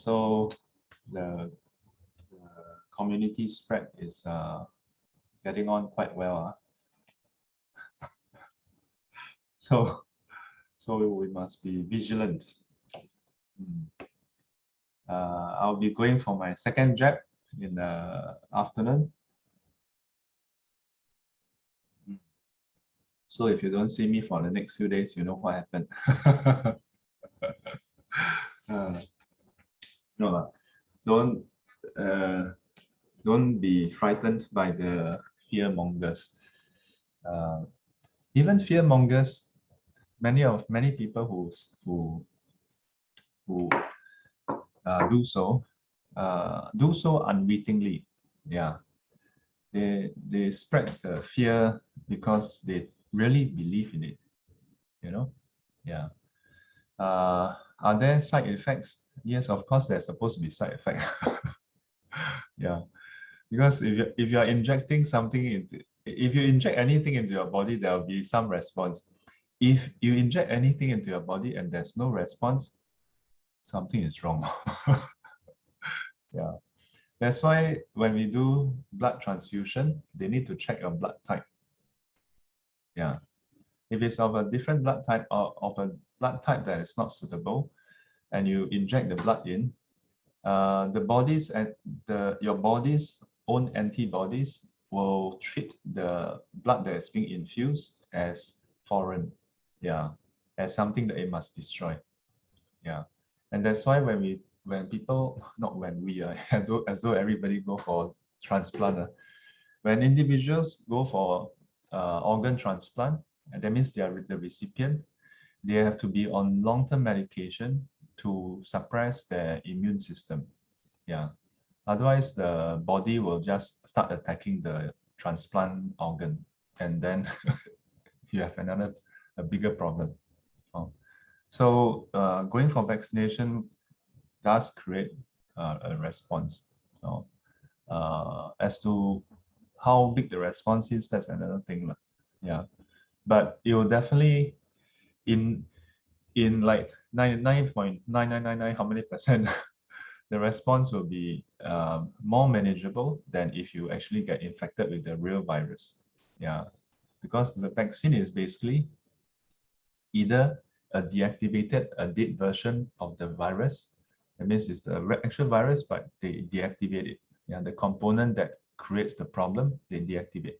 So the community spread is getting on quite well. So we must be vigilant. I'll be going for my second jab in the afternoon. So if you don't see me for the next few days, you know what happened. No, don't be frightened by the fear mongers. Even fear mongers, many people who do so unwittingly. Yeah, they spread the fear because they really believe in it. You know, yeah. Are there side effects? Yes, of course, there's supposed to be side effect. Yeah, because if you are injecting something into, if you inject anything into your body, there will be some response. If you inject anything into your body and there's no response, something is wrong. Yeah, that's why when we do blood transfusion, they need to check your blood type. Yeah, if it's of a different blood type or of a blood type that is not suitable, and you inject the blood in, the body's and your body's own antibodies will treat the blood that is being infused as foreign, yeah, as something that it must destroy. Yeah, and that's why when people, not when we are, as though everybody go for transplant, when individuals go for organ transplant, and that means they are the recipient, they have to be on long-term medication to suppress their immune system. Yeah, otherwise the body will just start attacking the transplant organ, and then you have a bigger problem. So going for vaccination does create a response. As to how big the response is, that's another thing. Yeah, but it will definitely in like 99.9999 how many percent the response will be more manageable than if you actually get infected with the real virus. Yeah, because the vaccine is basically either a deactivated, a dead version of the virus. That means it's the actual virus, but they deactivate it. Yeah, the component that creates the problem, they deactivate.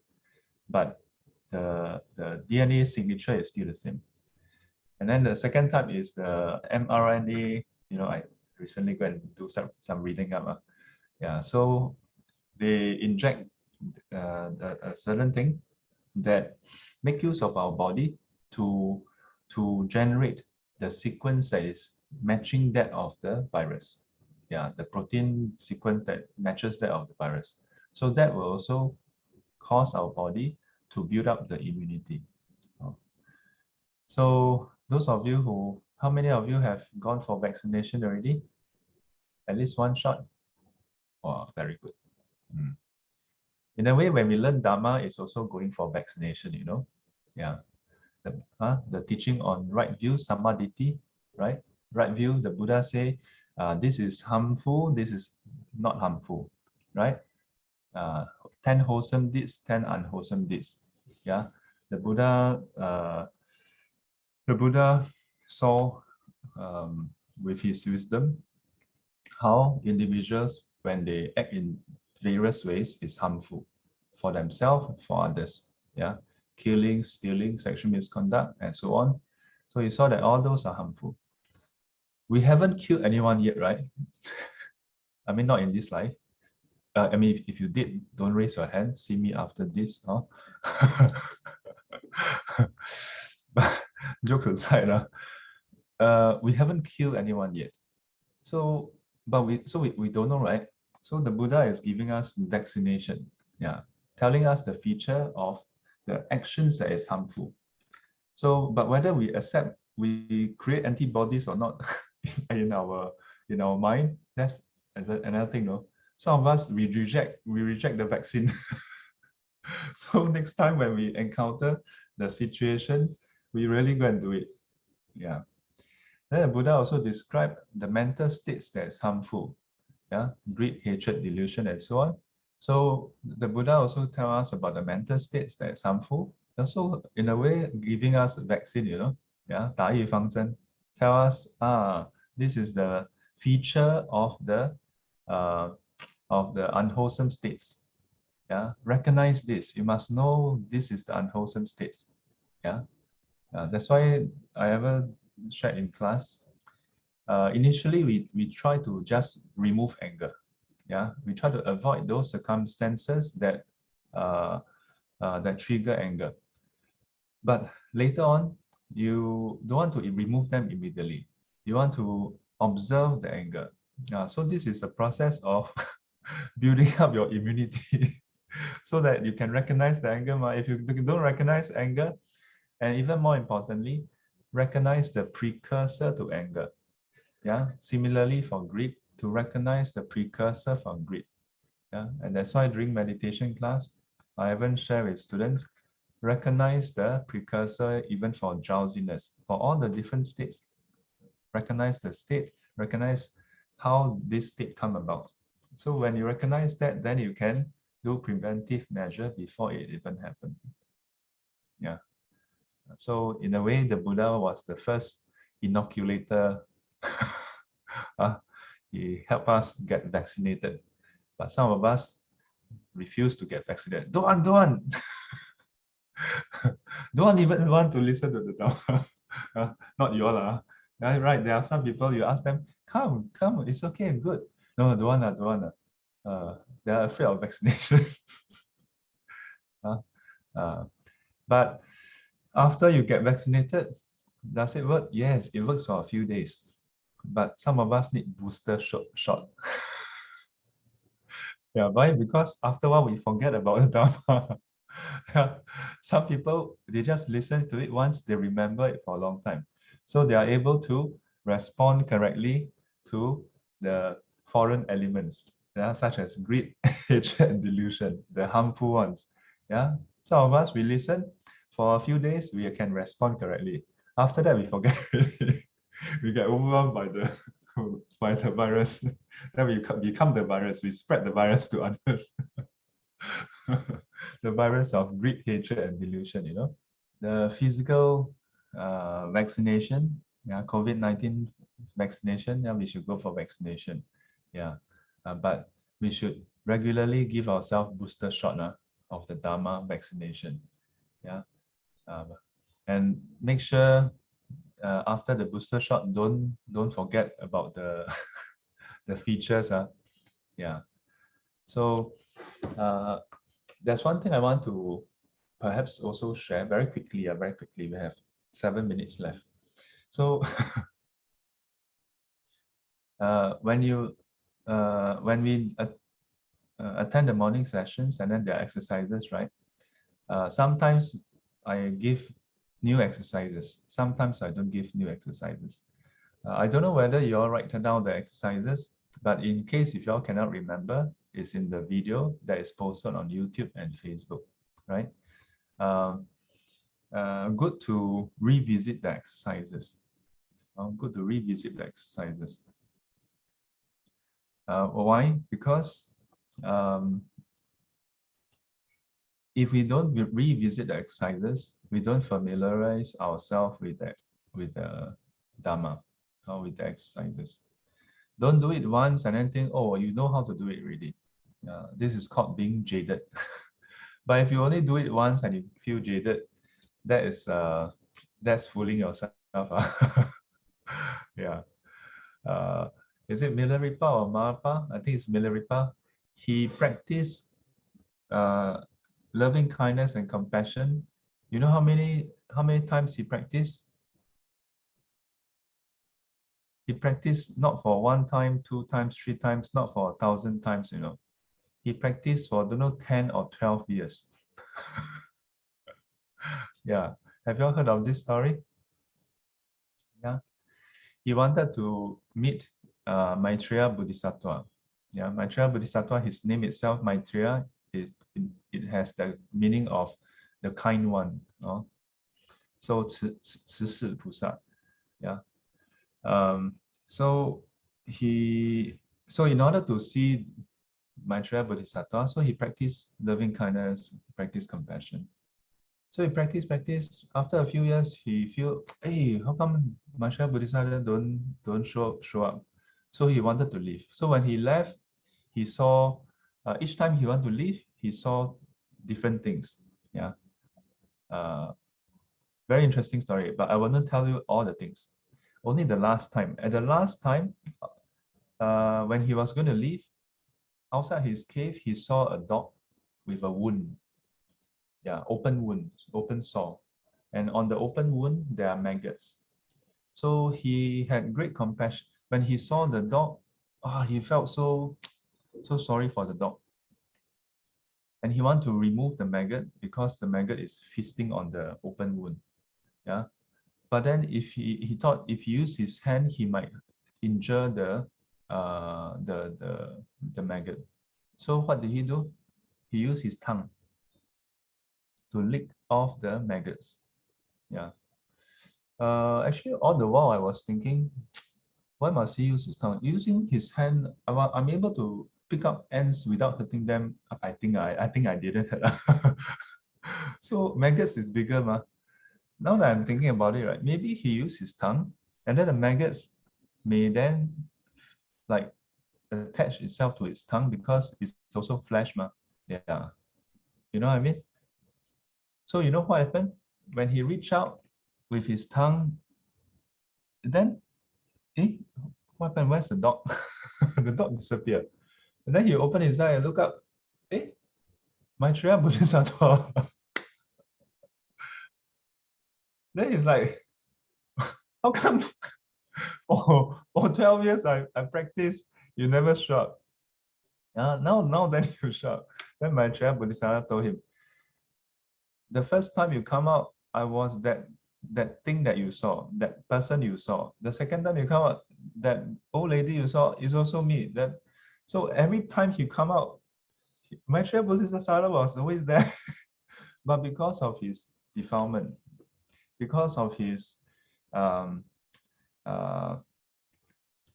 But the DNA signature is still the same. And then the second type is the mRNA. You know, I recently go and do some reading up. Yeah, so they inject a certain thing that make use of our body to generate the sequence that is matching that of the virus. Yeah, the protein sequence that matches that of the virus. So that will also cause our body to build up the immunity. So those of you who, how many of you have gone for vaccination already? At least one shot? Oh, very good. In a way, when we learn Dharma, it's also going for vaccination, you know? Yeah. The teaching on right view, Samaditi, right? Right view, the Buddha say, this is harmful, this is not harmful, right? 10 wholesome deeds, 10 unwholesome deeds. Yeah, the Buddha saw with his wisdom how individuals, when they act in various ways, is harmful for themselves, for others. Yeah, killing, stealing, sexual misconduct, and so on. So he saw that all those are harmful. We haven't killed anyone yet, right? I mean, not in this life. I mean, if you did, don't raise your hand. See me after this. Huh? But jokes aside, we haven't killed anyone yet. So, but we don't know, right? So the Buddha is giving us vaccination, yeah, telling us the feature of the actions that is harmful. So, but whether we accept, we create antibodies or not in our mind, that's another thing, no? Some of us we reject the vaccine. So next time when we encounter the situation, we really go and do it. Yeah. Then the Buddha also described the mental states that's harmful. Yeah, greed, hatred, delusion, and so on. So the Buddha also tell us about the mental states that's harmful. Also, in a way, giving us a vaccine, yeah, 打预防针, tell us, this is the feature uh, of the unwholesome states. Yeah, recognize this. You must know this is the unwholesome states. Yeah, that's why I ever shared in class. Initially, we try to just remove anger. Yeah, we try to avoid those circumstances that trigger anger. But later on, you don't want to remove them immediately. You want to observe the anger. So this is the process of building up your immunity so that you can recognize the anger. If you don't recognize anger, and even more importantly, recognize the precursor to anger. Yeah, similarly for greed, to recognize the precursor for greed. Yeah, and that's why during meditation class, I even share with students, recognize the precursor even for drowsiness, for all the different states. Recognize the state, recognize how this state come about. So when you recognize that, then you can do preventive measure before it even happens. Yeah. So in a way, the Buddha was the first inoculator. He helped us get vaccinated. But some of us refuse to get vaccinated. Don't want. Don't even want to listen to the Dharma. Not you all. Right, there are some people, you ask them, come, it's okay, good. No, don't want. They're afraid of vaccination. uh, but after you get vaccinated, does it work? Yes, it works for a few days. But some of us need booster shot. Yeah, why? Because after a while we forget about the Dharma. Yeah. Some people, they just listen to it once, they remember it for a long time. So they are able to respond correctly to the foreign elements, yeah, such as greed, hatred, and delusion, the harmful ones. Yeah. Some of us, we listen for a few days, we can respond correctly. After that, we forget already. We get overwhelmed by the by the virus. Then we become the virus. We spread the virus to others. The virus of greed, hatred, and delusion. The physical vaccination, yeah, COVID-19 vaccination. Yeah, we should go for vaccination. Yeah, but we should regularly give ourselves booster shot of the Dharma vaccination. Yeah, and make sure after the booster shot, don't forget about the the features. Yeah. So there's one thing I want to perhaps also share very quickly. Very quickly, we have 7 minutes left. So when we attend the morning sessions and then there are exercises, right? Sometimes I give new exercises. Sometimes I don't give new exercises. I don't know whether you all write down the exercises, but in case if you all cannot remember, it's in the video that is posted on YouTube and Facebook, right? Good to revisit the exercises. Good to revisit the exercises. Why? Because if we don't revisit the exercises, we don't familiarize ourselves with the Dharma or with the exercises. Don't do it once and then think, oh, you know how to do it already. This is called being jaded. But if you only do it once and you feel jaded, that's fooling yourself. Yeah. Is it Milarepa or Marapa? I think it's Milarepa. He practiced loving kindness and compassion. You know how many times he practiced? He practiced not for 1 time, 2 times, 3 times, not for 1,000 times, He practiced for, I don't know, 10 or 12 years. Yeah. Have you all heard of this story? Yeah. He wanted to meet Maitreya Bodhisattva. Yeah, Maitreya Bodhisattva, his name itself, Maitreya, it has the meaning of the kind one. So, 慈氏菩萨. Yeah. So so in order to see Maitreya Bodhisattva, so he practiced loving kindness, practiced compassion. So he practice. After a few years, he feel, hey, how come Maitreya Bodhisattva don't show up? So he wanted to leave. So when he left, he saw each time he wanted to leave, he saw different things. Yeah. Uh, Very interesting story, but I will not tell you all the things. Only the last time. At the last time, when he was going to leave, outside his cave, he saw a dog with a wound. Yeah, open wound, open sore. And on the open wound, there are maggots. So he had great compassion. When he saw the dog, he felt so sorry for the dog. And he wanted to remove the maggot because the maggot is feasting on the open wound. Yeah. But then if he thought if he used his hand, he might injure the maggot. So what did he do? He used his tongue to lick off the maggots. Yeah. Actually, all the while I was thinking, why must he use his tongue? Using his hand, I'm able to pick up ants without hurting them. I think I didn't. So maggots is bigger, ma. Now that I'm thinking about it, right? Maybe he used his tongue, and then the maggots may then like attach itself to its tongue because it's also flesh, ma. Yeah. You know what I mean? So you know what happened? When he reached out with his tongue, then what happened? Where's the dog? The dog disappeared. And then he opened his eye and look up. Maitreya Bodhisattva. Then he's like, how come for 12 years I practiced, you never show up? Now then you show up. Then Maitreya Bodhisattva told him, the first time you come out, I was that thing that you saw, that person you saw. The second time you come out, that old lady you saw is also me. So every time he come out, Maitreya Bodhisattva was always there. But because of his defilement, because of his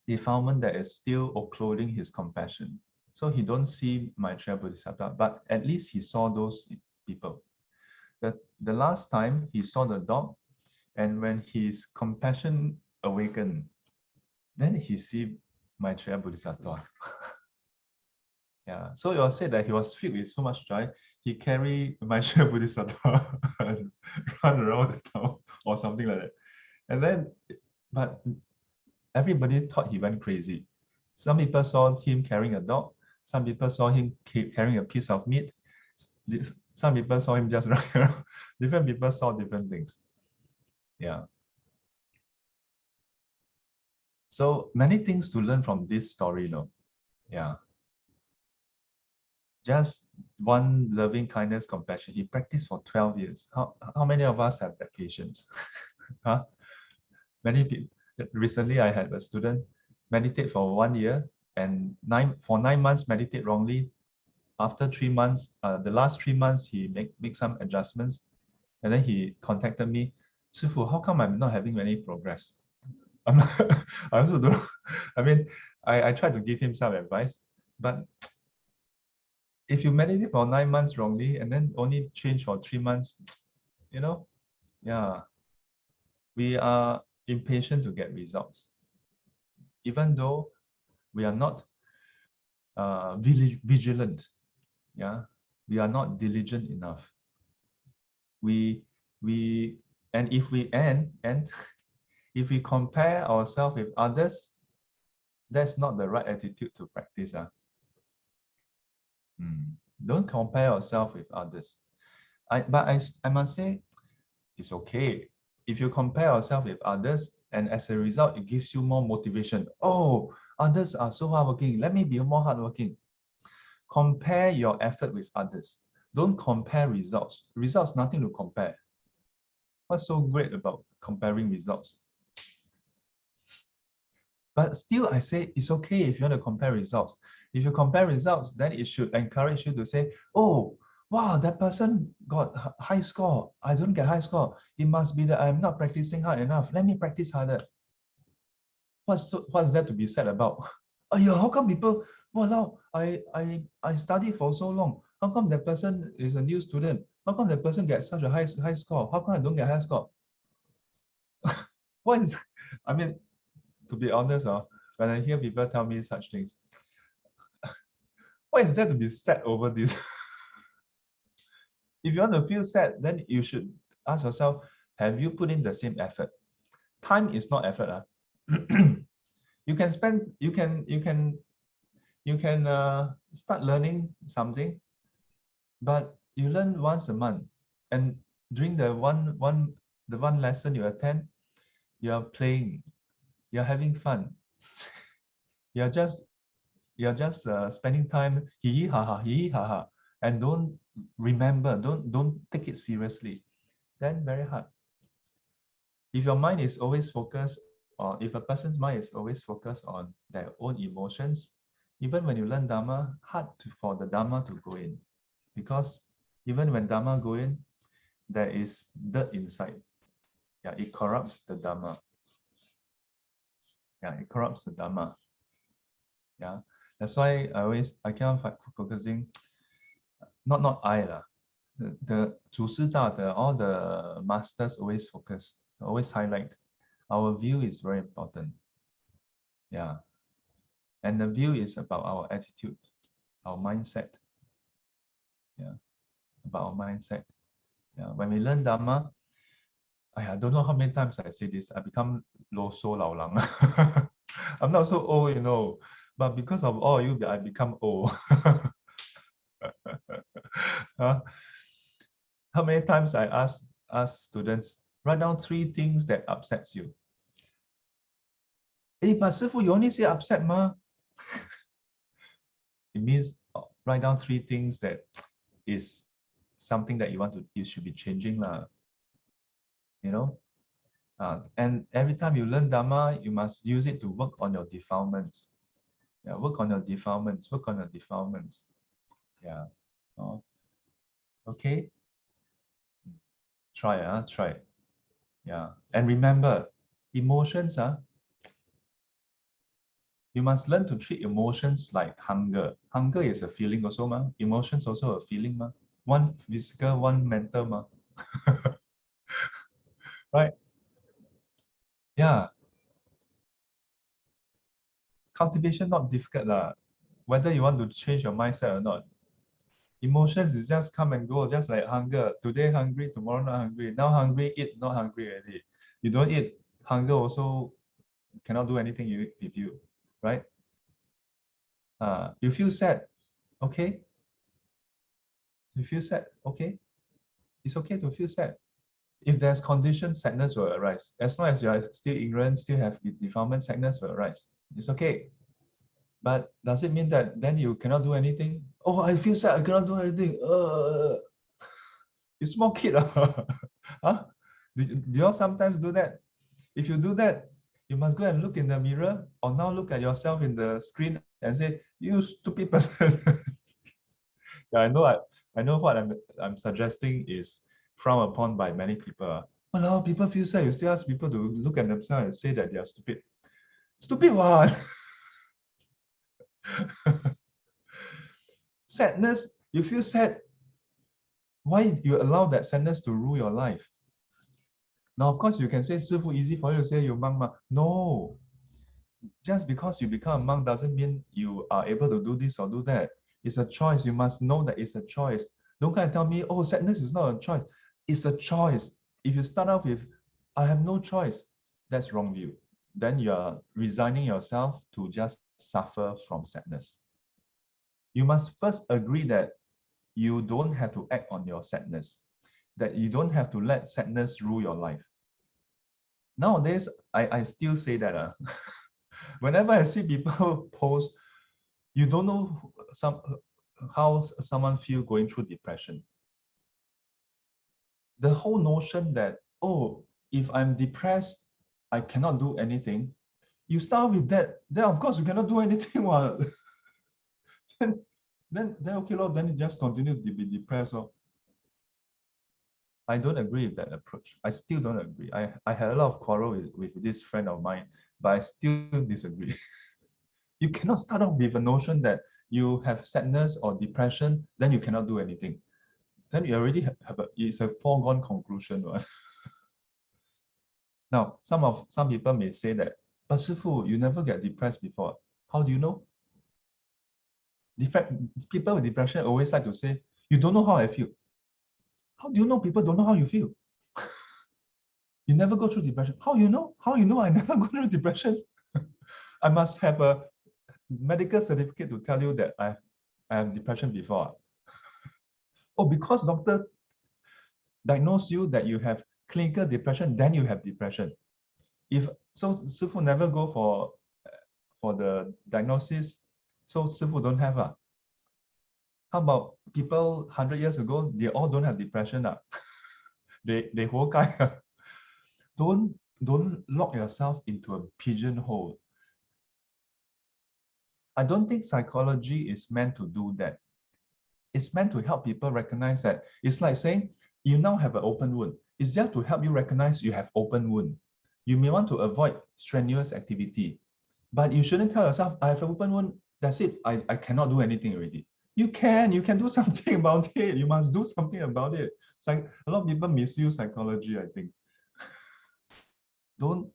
defilement that is still clothing his compassion, so he don't see Maitreya Bodhisattva, but at least he saw those people. The last time he saw the dog, and when his compassion awakened, then he see Maitreya Bodhisattva. Yeah, so it was said that he was filled with so much joy, he carried Maitreya Bodhisattva and run around the town or something like that. And then, but everybody thought he went crazy. Some people saw him carrying a dog. Some people saw him carrying a piece of meat. Some people saw him just running around. Different people saw different things. Yeah. So many things to learn from this story, Yeah. Just one loving kindness, compassion. He practiced for 12 years. How many of us have that patience? Huh? Many people. Recently, I had a student meditate for 1 year and for 9 months meditate wrongly. After 3 months, the last 3 months, he make some adjustments, and then he contacted me. Sifu, how come I'm not having any progress? I also don't. I mean, I tried to give him some advice, but if you meditate for 9 months wrongly and then only change for 3 months, yeah, we are impatient to get results, even though we are not vigilant. Yeah, we are not diligent enough. We and if we if we compare ourselves with others, that's not the right attitude to practice. Don't compare yourself with others. But I must say, it's okay. If you compare yourself with others, and as a result, it gives you more motivation. Oh, others are so hardworking. Let me be more hardworking. Compare your effort with others. Don't compare results. Results, nothing to compare. What's so great about comparing results? But still, I say it's okay if you want to compare results. If you compare results, then it should encourage you to say, oh, wow, that person got high score. I don't get high score. It must be that I'm not practicing hard enough. Let me practice harder. what's there to be sad about? Oh yeah, how come people, wow, I studied for so long. How come that person is a new student? How come that person gets such a high score? How come I don't get high score? What is, I mean, to be honest, when I hear people tell me such things, what is there to be sad over this? If you want to feel sad, then you should ask yourself, have you put in the same effort? Time is not effort. You can spend, you can start learning something, but you learn once a month, and during the one lesson you attend, you are playing, you're having fun, you're just spending time hee hee ha ha, and don't remember, don't take it seriously. Then very hard. If your mind is always focused, or if a person's mind is always focused on their own emotions, even when you learn Dharma, for the Dharma to go in. Because even when Dharma go in, there is dirt inside. Yeah, it corrupts the Dharma. Yeah, it corrupts the Dharma. Yeah, that's why I keep on focusing. Not I lah. The 祖师大德, all the masters always focus, always highlight. Our view is very important. Yeah, and the view is about our attitude, our mindset. Yeah, about our mindset. Yeah, when we learn Dharma, I don't know how many times I say this, I become lo so lao lang. I'm not so old, you know, but because of all you, I become old. Huh? How many times I ask students, write down 3 things that upsets you. But Sifu, you only say upset, ma. It means write down 3 things that is something that you should be changing, lah. You know, and every time you learn Dharma, you must use it to work on your defilements. Yeah, work on your defilements. Work on your defilements. Yeah. Oh, okay. Try, try. Yeah, and remember, emotions, you must learn to treat emotions like hunger. Hunger is a feeling also, ma. Emotions also a feeling, ma. One physical, one mental, ma. Right? Yeah. Cultivation not difficult, lah. Whether you want to change your mindset or not. Emotions is just come and go, just like hunger. Today hungry, tomorrow not hungry. Now hungry, eat, not hungry already. You don't eat, hunger also cannot do anything with you, right? You feel sad, okay? You feel sad, okay? It's okay to feel sad. If there's condition, sadness will arise. As long as you are still ignorant, still have defilement, sadness will arise. It's okay. But does it mean that then you cannot do anything? Oh, I feel sad, I cannot do anything. You small kid. Huh? Do you all sometimes do that? If you do that, you must go and look in the mirror, or now look at yourself in the screen and say, you stupid person. Yeah, I know what I'm suggesting is frowned upon by many people. Well, people feel sad. You still ask people to look at themselves and say that they are stupid. Stupid what? Sadness, you feel sad. Why you allow that sadness to rule your life? Now, of course, you can say, Sifu, easy for you to say you monk ma. No. Just because you become a monk doesn't mean you are able to do this or do that. It's a choice. You must know that it's a choice. Don't come and tell me, oh, sadness is not a choice. It's a choice. If you start off with, I have no choice, that's wrong view. Then you are resigning yourself to just suffer from sadness. You must first agree that you don't have to act on your sadness, that you don't have to let sadness rule your life. Nowadays, I still say that. Whenever I see people post, you don't know how someone feel going through depression. The whole notion that, oh, if I'm depressed, I cannot do anything. You start with that, then of course you cannot do anything. Well, then okay, Lord, then you just continue to be depressed. I don't agree with that approach. I still don't agree. I had a lot of quarrel with this friend of mine, but I still disagree. You cannot start off with a notion that you have sadness or depression, then you cannot do anything. Then you already it's a foregone conclusion, right? Now, some people may say that, but Shifu, you never get depressed before. How do you know? People with depression always like to say, you don't know how I feel. How do you know people don't know how you feel? You never go through depression. How you know? How you know I never go through depression? I must have a medical certificate to tell you that I have depression before. Oh, because doctor diagnosed you that you have clinical depression, then you have depression. If so, Sifu never go for the diagnosis, so Sifu don't have. How about people 100 years ago, they all don't have depression. They whole guy. Don't lock yourself into a pigeonhole. I don't think psychology is meant to do that. It's meant to help people recognize that it's like saying you now have an open wound. It's just to help you recognize you have open wound. You may want to avoid strenuous activity, but you shouldn't tell yourself, I have an open wound, that's it. I cannot do anything already. You can do something about it. You must do something about it. A lot of people misuse psychology, I think. Don't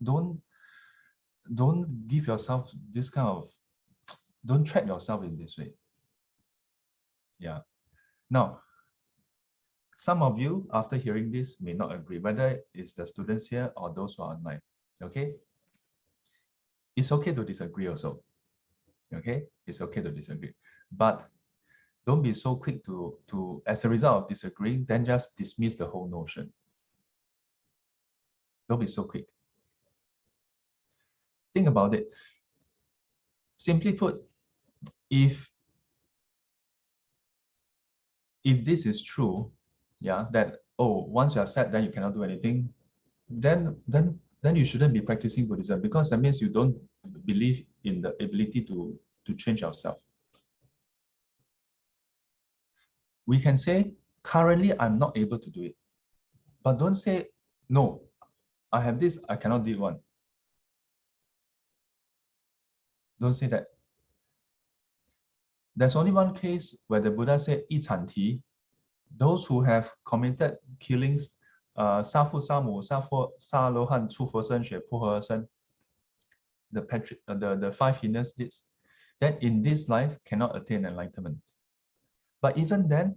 give yourself this kind of, don't trap yourself in this way. Yeah. Now, some of you, after hearing this, may not agree, whether it's the students here or those who are online. Okay? It's okay to disagree also. Okay? It's okay to disagree. But don't be so quick to as a result of disagreeing, then just dismiss the whole notion. Don't be so quick. Think about it. Simply put, if this is true, yeah, that once you're sad, then you cannot do anything, then you shouldn't be practicing Buddhism, because that means you don't believe in the ability to change yourself. We can say, currently I'm not able to do it. But don't say, no, I have this, I cannot do one. Don't say that. There's only one case where the Buddha said, 一产提, those who have committed killings, 杀父杀母杀罗汉出佛身血破和身, the five heinous deeds, that in this life cannot attain enlightenment. But even then,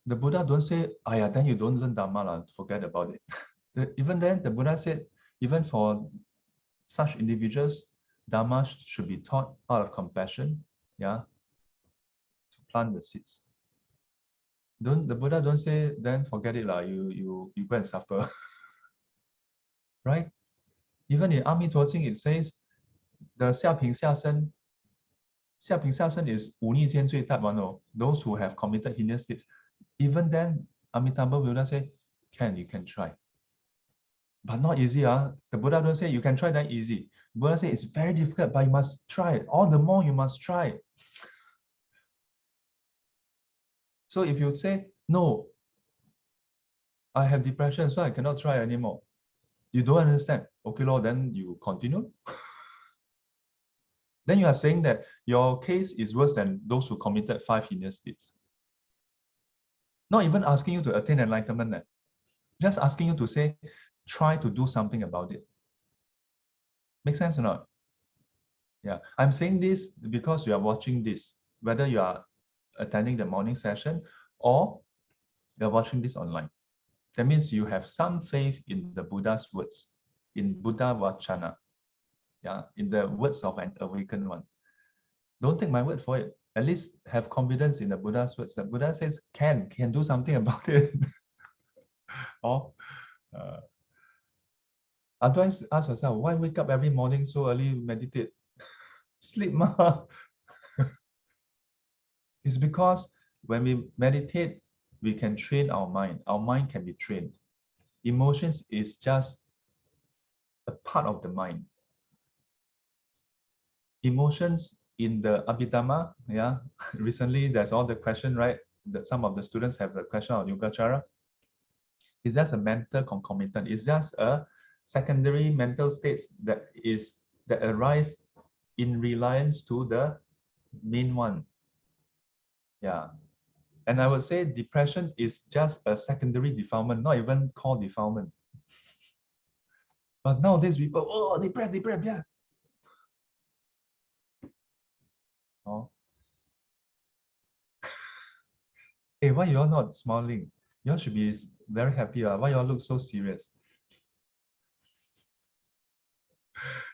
the Buddha don't say, then you don't learn Dharma, forget about it. Even then, the Buddha said, even for such individuals, Dharma should be taught out of compassion, yeah, to plant the seeds. The Buddha don't say, then forget it, you go and suffer. Right? Even in 阿弥陀经 it says, the 下品下生is 忤逆间最大one, those who have committed heinous deeds. Even then, Amitabha Buddha say, you can try. But not easy. The Buddha don't say you can try that easy. Buddha say it's very difficult, but you must try. All the more you must try. So if you say, no, I have depression, so I cannot try anymore, you don't understand. Okay, Lord, then you continue. Then you are saying that your case is worse than those who committed 5 heinous deeds. Not even asking you to attain enlightenment, just asking you to say, try to do something about it. Make sense or not? Yeah, I'm saying this because you are watching this, whether you are attending the morning session or you're watching this online. That means you have some faith in the Buddha's words, in Buddha Vachana, yeah, in the words of an awakened one. Don't take my word for it. At least have confidence in the Buddha's words. The Buddha says can do something about it. Or otherwise, ask yourself, why wake up every morning so early, meditate? Sleep, ma. It's because when we meditate, we can train our mind. Our mind can be trained. Emotions is just a part of the mind. Emotions in the Abhidhamma, yeah. Recently, there's all the question, right? that some of the students have the question on Yogacara. It's just a mental concomitant. It's just a secondary mental states that arise in reliance to the main one. Yeah. And I would say depression is just a secondary defilement, not even called defilement. But nowadays people, oh, depressed, yeah. Oh. Hey, why you're not smiling? You should be very happy. Why you all look so serious?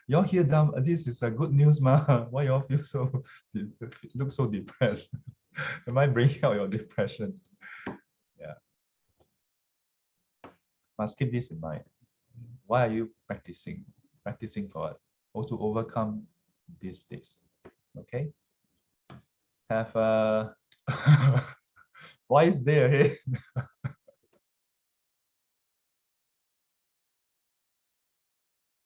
Y'all hear them, this is a good news, ma. Why y'all feel so, look so depressed? Am I bringing out your depression? Yeah. Must keep this in mind. Why are you practicing? Practicing for what? Or to overcome these days. Okay? Have a why is there? Hey?